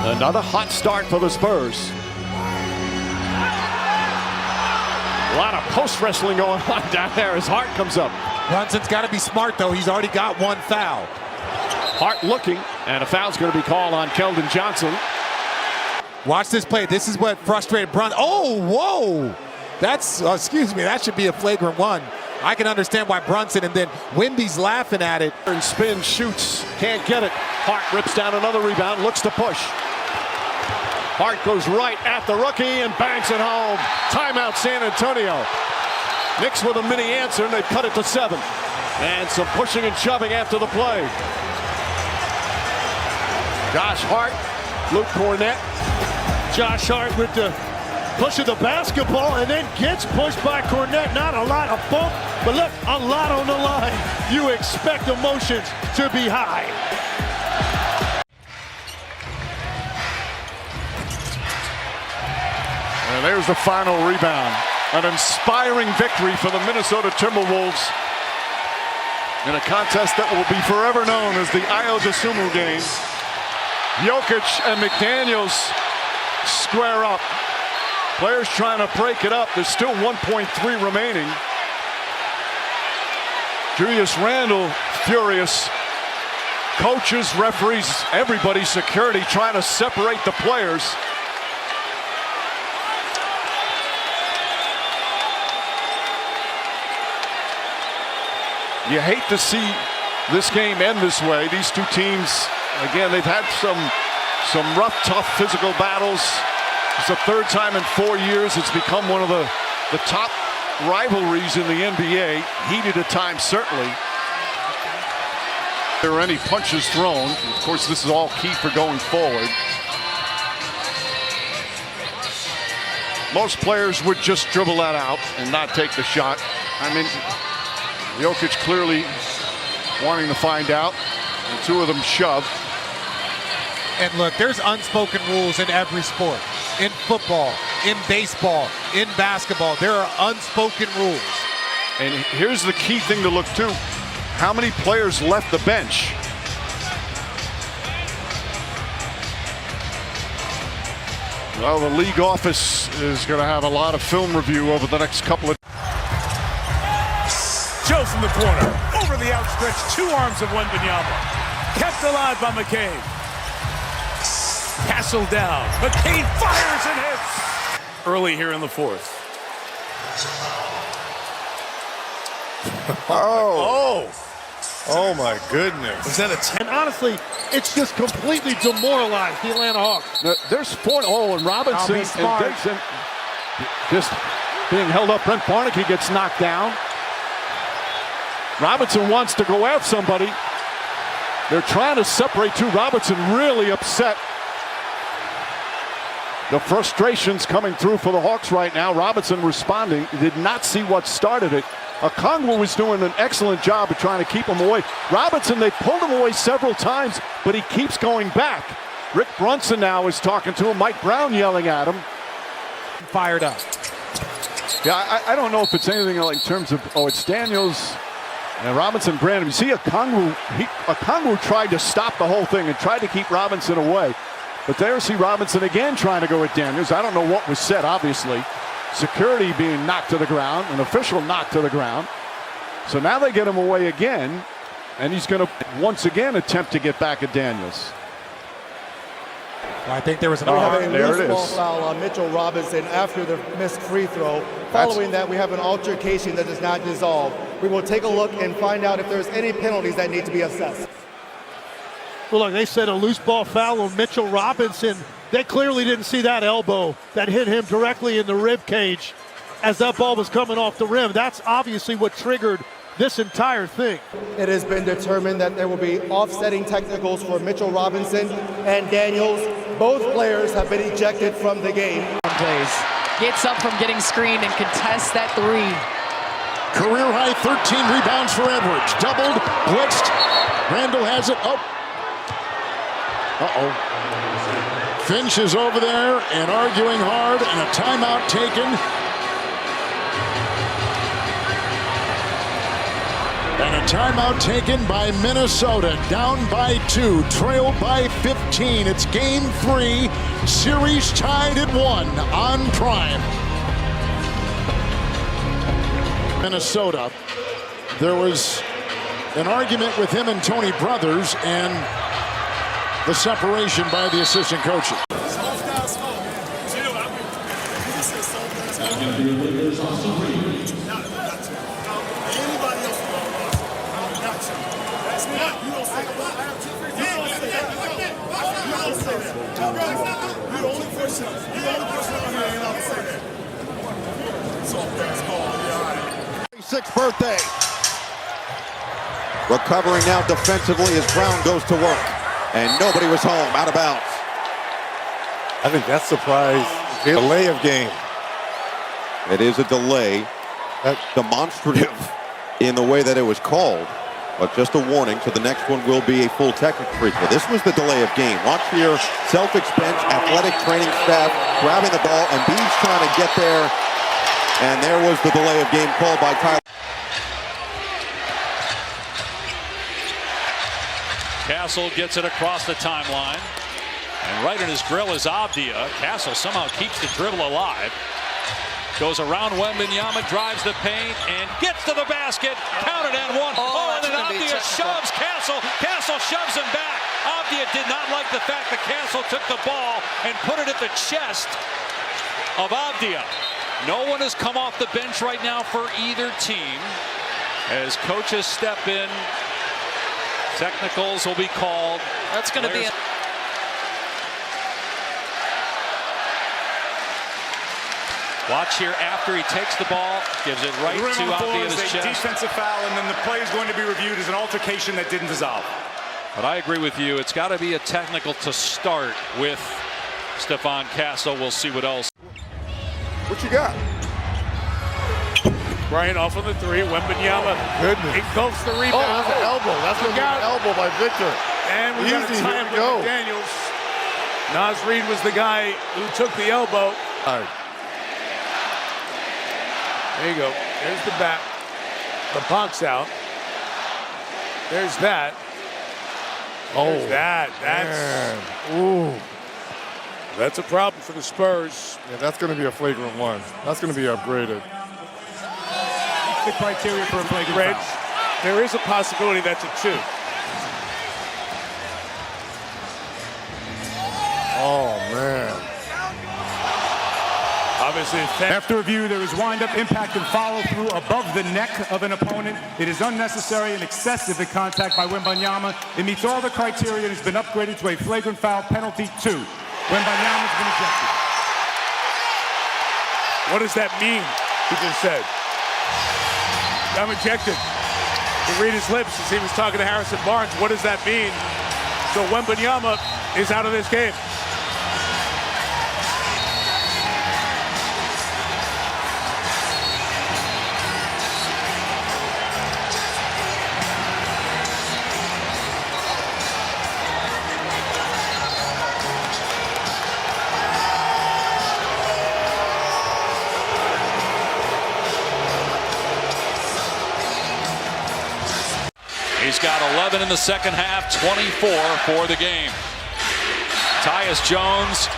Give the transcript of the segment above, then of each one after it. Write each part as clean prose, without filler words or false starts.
Another hot start for the Spurs. A lot of post wrestling going on down there as Hart comes up. Brunson's got to be smart, though. He's already got one foul. Hart looking, and a foul's going to be called on Keldon Johnson. Watch this play. This is what frustrated Brunson. Oh, whoa! That's, excuse me, that should be a flagrant one. I can understand why Brunson, and then Wimby's laughing at it. And spin, shoots, can't get it. Hart rips down another rebound, looks to push. Hart goes right at the rookie and bangs it home. Timeout San Antonio. Knicks with a mini answer, and they cut it to 7. And some pushing and shoving after the play. Josh Hart, Luke Cornett. Josh Hart with the push of the basketball and then gets pushed by Cornett. Not a lot of bump, but look, a lot on the line. You expect emotions to be high. And there's the final rebound. An inspiring victory for the Minnesota Timberwolves in a contest that will be forever known as the Ayo Dosunmu game. Jokic and McDaniels square up. Players trying to break it up. There's still 1.3 remaining. Julius Randle furious. Coaches, referees, everybody, security trying to separate the players. You hate to see this game end this way. These two teams, again, they've had some rough, tough physical battles. It's the third time in 4 years it's become one of the top rivalries in the NBA. Heated at times, certainly. If there are any punches thrown, of course, this is all key for going forward. Most players would just dribble that out and not take the shot. I mean, Jokic clearly wanting to find out, and two of them shove. And look, there's unspoken rules in every sport. In football, in baseball, in basketball, there are unspoken rules. And here's the key thing to look to. How many players left the bench? Well, the league office is going to have a lot of film review over the next couple of. Joe from the corner, over the outstretched two arms of Wembanyama. Kept alive by McCabe. Castle down. McCabe fires and hits. Early here in the fourth. Oh my goodness. Was that a 10? And honestly, it's just completely demoralized the Atlanta Hawks. There's 4. Oh, and Robinson and Dixon just being held up. Brent Barnaky gets knocked down. Robinson wants to go after somebody. They're trying to separate two. Robinson really upset. The frustration's coming through for the Hawks right now. Robinson responding. Did not see what started it. Okongwu was doing an excellent job of trying to keep him away. Robinson, they pulled him away several times, but he keeps going back. Rick Brunson now is talking to him. Mike Brown yelling at him. Fired up. Yeah, I don't know if it's anything like in terms of, it's Daniels and Robinson Brandon. You see Okongwu tried to stop the whole thing and tried to keep Robinson away. But there you see Robinson again trying to go at Daniels. I don't know what was said, obviously. Security being knocked to the ground, an official knocked to the ground. So now they get him away again, and he's going to once again attempt to get back at Daniels. I think there was an loose ball foul on Mitchell Robinson after the missed free throw. Following that, we have an altercation that does not dissolve. We will take a look and find out if there's any penalties that need to be assessed. Well, look, they said a loose ball foul on Mitchell Robinson. They clearly didn't see that elbow that hit him directly in the rib cage as that ball was coming off the rim. That's obviously what triggered this entire thing. It has been determined that there will be offsetting technicals for Mitchell Robinson and Daniels. Both players have been ejected from the game. Plays. Gets up from getting screened and contests that three. Career high 13 rebounds for Edwards. Doubled, blitzed. Randall has it. Finch is over there and arguing hard, and a timeout taken. And a timeout taken by Minnesota, down by 2, trailed by 15. 13. It's game 3. Series tied at 1 on Prime. Minnesota. There was an argument with him and Tony Brothers and the separation by the assistant coaches. Sixth birthday. Recovering now defensively as Brown goes to work. And nobody was home, out of bounds. I think that surprised. Delay of game. It is a delay. That's demonstrative in the way that it was called. But just a warning, so the next one will be a full technical treatment. This was the delay of game. Watch here, Celtics bench, athletic training staff grabbing the ball, and Embiid's trying to get there. And there was the delay of game called by Tyler. Castle gets it across the timeline. And right in his grill is Avdia. Castle somehow keeps the dribble alive. Goes around Wembanyama, drives the paint, and gets to the basket. Counted and one. And then Avdia shoves Castle. Castle shoves him back. Avdia did not like the fact that Castle took the ball and put it at the chest of Avdia. No one has come off the bench right now for either team. As coaches step in, technicals will be called. That's going to be Watch here after he takes the ball, gives it right to Avdia's chest. Defensive foul, and then the play is going to be reviewed as an altercation that didn't dissolve. But I agree with you. It's got to be a technical to start with Stephon Castle. We'll see what else. what you got. Bryant off on the three. Wembanyama. Goodness. Engulfs the rebound. Oh, that's an elbow. That's an elbow by Victor. And we got a Easy, tie here we go. with Daniels. Naz Reid was the guy who took the elbow. All right. There you go. There's the back. The box out. There's that. There's that. That's. Ooh. That's a problem for the Spurs. Yeah, that's going to be a flagrant one. That's going to be upgraded. The criteria for a flagrant foul. There is a possibility that's a 2. Oh, man. Obviously, after review, there is wind-up, impact, and follow-through above the neck of an opponent. It is unnecessary and excessive in contact by Wembanyama. It meets all the criteria and has been upgraded to a flagrant foul penalty 2. Wembanyama's been ejected. what does that mean? He just said, I'm ejected. You read his lips as he was talking to Harrison Barnes. What does that mean? So Wembanyama is out of this game. He's got 11 in the second half, 24 for the game. Tyus Jones,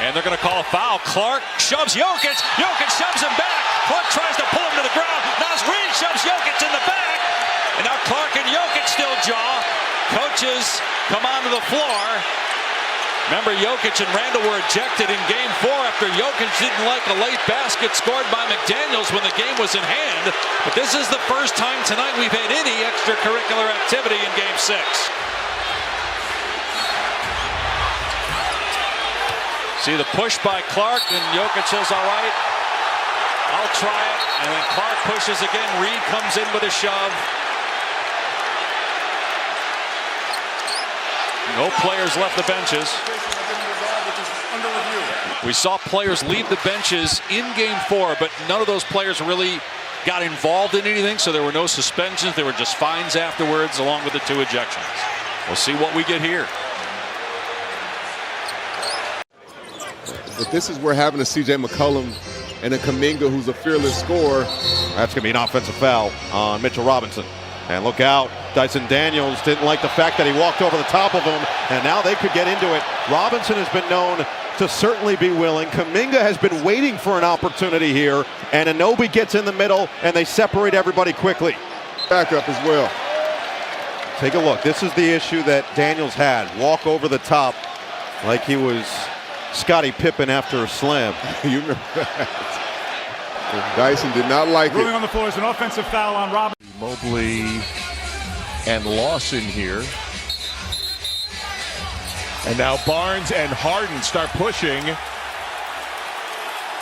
and they're going to call a foul. Clark shoves Jokic. Jokic shoves him back. Clark tries to pull him to the ground. Naz Reid shoves Jokic in the back. And now Clark and Jokic still jaw. Coaches come onto the floor. Remember, Jokic and Randle were ejected in Game 4 after Jokic didn't like a late basket scored by McDaniels when the game was in hand. But this is the first time tonight we've had any extracurricular activity in Game 6. See the push by Clark, and Jokic says, all right, I'll try it. And then Clark pushes again. Reid comes in with a shove. No players left the benches. We saw players leave the benches in Game 4, but none of those players really got involved in anything, so there were no suspensions. There were just fines afterwards, along with the 2 ejections. We'll see what we get here. But this is where having a C.J. McCollum and a Kuminga who's a fearless scorer. That's going to be an offensive foul on Mitchell Robinson. And look out, Dyson Daniels didn't like the fact that he walked over the top of him And now they could get into it. Robinson has been known to certainly be willing. Kuminga has been waiting for an opportunity here, and Anunoby gets in the middle, and they separate everybody quickly. Backup as well. Take a look. This is the issue that Daniels had. Walk over the top like he was Scottie Pippen after a slam. You remember that? Dyson did not like Ruling it. on the floor is an offensive foul on Robinson. Mobley and Lawson here. And now Barnes and Harden start pushing.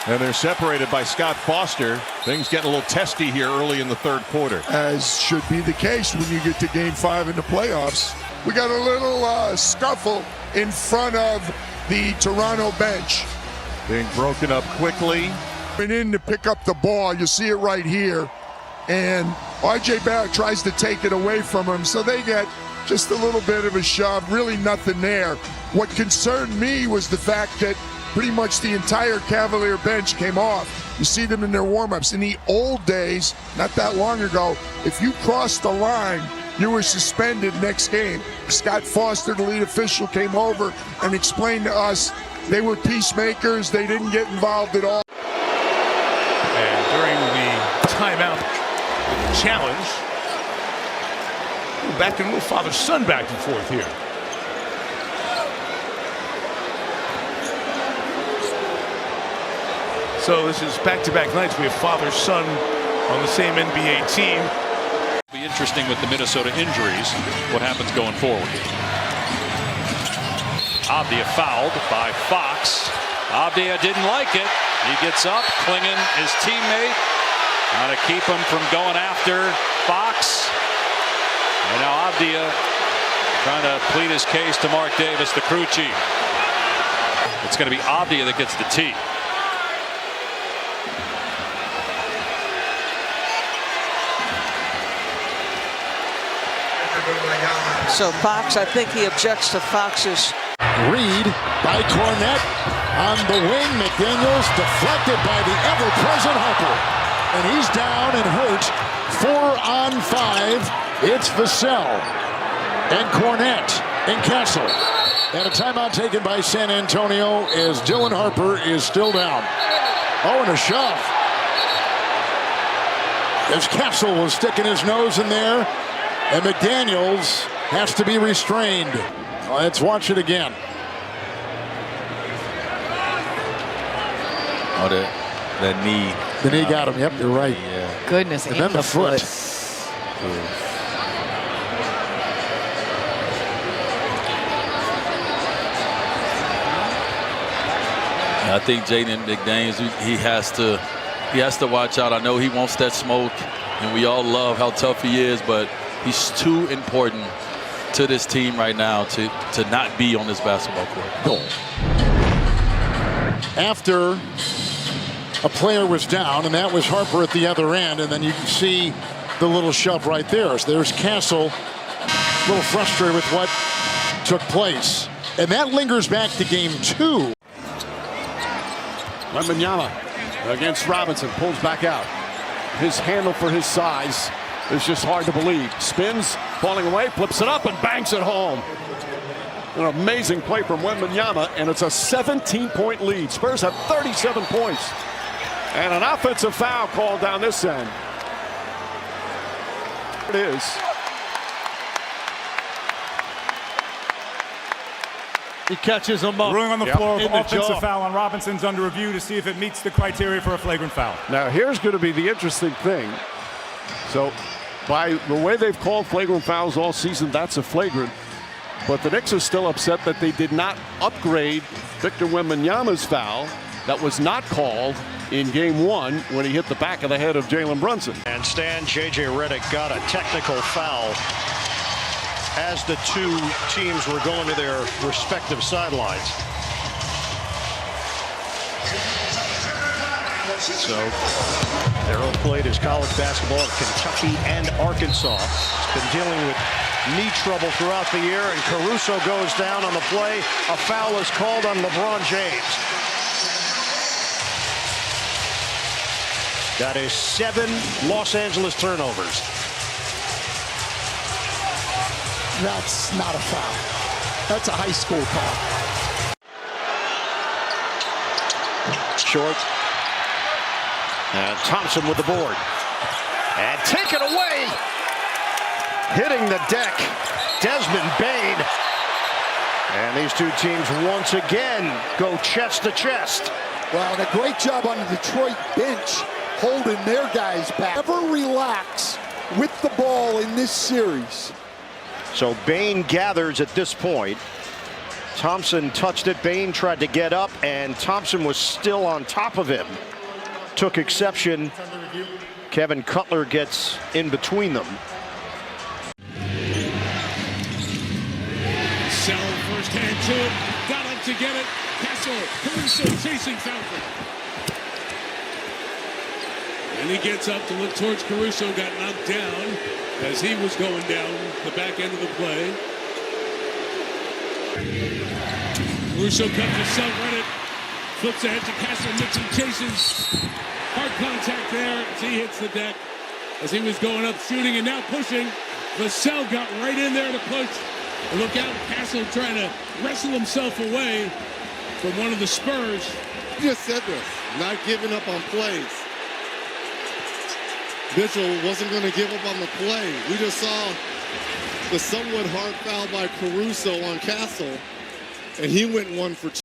And they're separated by Scott Foster. Things getting a little testy here early in the third quarter. As should be the case when you get to Game 5 in the playoffs. We got a little scuffle in front of the Toronto bench. Being broken up quickly. Went in to pick up the ball. You see it right here. And R.J. Barrett tries to take it away from him. So they get just a little bit of a shove. Really nothing there. What concerned me was the fact that pretty much the entire Cavalier bench came off. You see them in their warm-ups. In the old days, not that long ago, if you crossed the line, you were suspended next game. Scott Foster, the lead official, came over and explained to us they were peacemakers. They didn't get involved at all. And during the timeout challenge, back and move father-son back and forth here. So this is back-to-back nights. We have father-son on the same NBA team. Be interesting with the Minnesota injuries, what happens going forward. Avdia fouled by Fox. Avdia didn't like it. He gets up, Klingon, his teammate, trying to keep him from going after Fox. And now Avdia trying to plead his case to Mark Davis, the crew chief. It's going to be Avdia that gets the tee. So Fox, I think he objects to Fox's. Reed by Cornette on the wing. McDaniels deflected by the ever-present Harper. And he's down and hurt. 4 on 5. It's Vassell and Cornette and Castle. And a timeout taken by San Antonio as Dylan Harper is still down. Oh, and a shove. As Castle was sticking his nose in there. And McDaniels has to be restrained. Let's watch it again. Oh, that knee. The knee got him. Yep, you're right. Yeah. Goodness, and then the foot. I think Jaden McDaniels, he has to watch out. I know he wants that smoke, and we all love how tough he is, but he's too important to this team right now to not be on this basketball court. Goal. After a player was down, and that was Harper at the other end, and then you can see the little shove right there. So there's Castle, a little frustrated with what took place. And that lingers back to game 2. Wembanyama against Robinson, pulls back out. His handle for his size is just hard to believe. Spins, falling away, flips it up and bangs it home. An amazing play from Wembanyama, and it's a 17-point lead. Spurs have 37 points. And an offensive foul called down this end. It is. He catches him up. Ruling on the floor, in the offensive jaw. foul on Robinson's under review to see if it meets the criteria for a flagrant foul. Now here's going to be the interesting thing. So by the way they've called flagrant fouls all season, that's a flagrant. But the Knicks are still upset that they did not upgrade Victor Wembanyama's foul that was not called in game 1 when he hit the back of the head of Jalen Brunson. And Stan, J.J. Redick got a technical foul as the two teams were going to their respective sidelines. So Darrell played his college basketball at Kentucky and Arkansas. He's been dealing with knee trouble throughout the year, and Caruso goes down on the play. A foul is called on LeBron James. That is 7 Los Angeles turnovers. That's not a foul. That's a high school call. Short. And Thompson with the board. And taken away. Hitting the deck. Desmond Bain. And these two teams once again go chest to chest. Well, and a great job on the Detroit bench holding their guys back. Never relax with the ball in this series. So Bain gathers at this point. Thompson touched it. Bain tried to get up, and Thompson was still on top of him. Took exception. Kevin Cutler gets in between them. Sell first hand to it. Got up to get it. Castle, Caruso chasing Southwick. And he gets up to look towards Caruso. Got knocked down as he was going down the back end of the play. Caruso comes to self-run it. Flips ahead to Castle. Mitchell chases. Hard contact there as he hits the deck. As he was going up shooting and now pushing. Vassell got right in there to push. And look out, Castle trying to wrestle himself away from one of the Spurs. You just said this, not giving up on plays. Mitchell wasn't going to give up on the play. We just saw the somewhat hard foul by Caruso on Castle, and he went 1 for 2.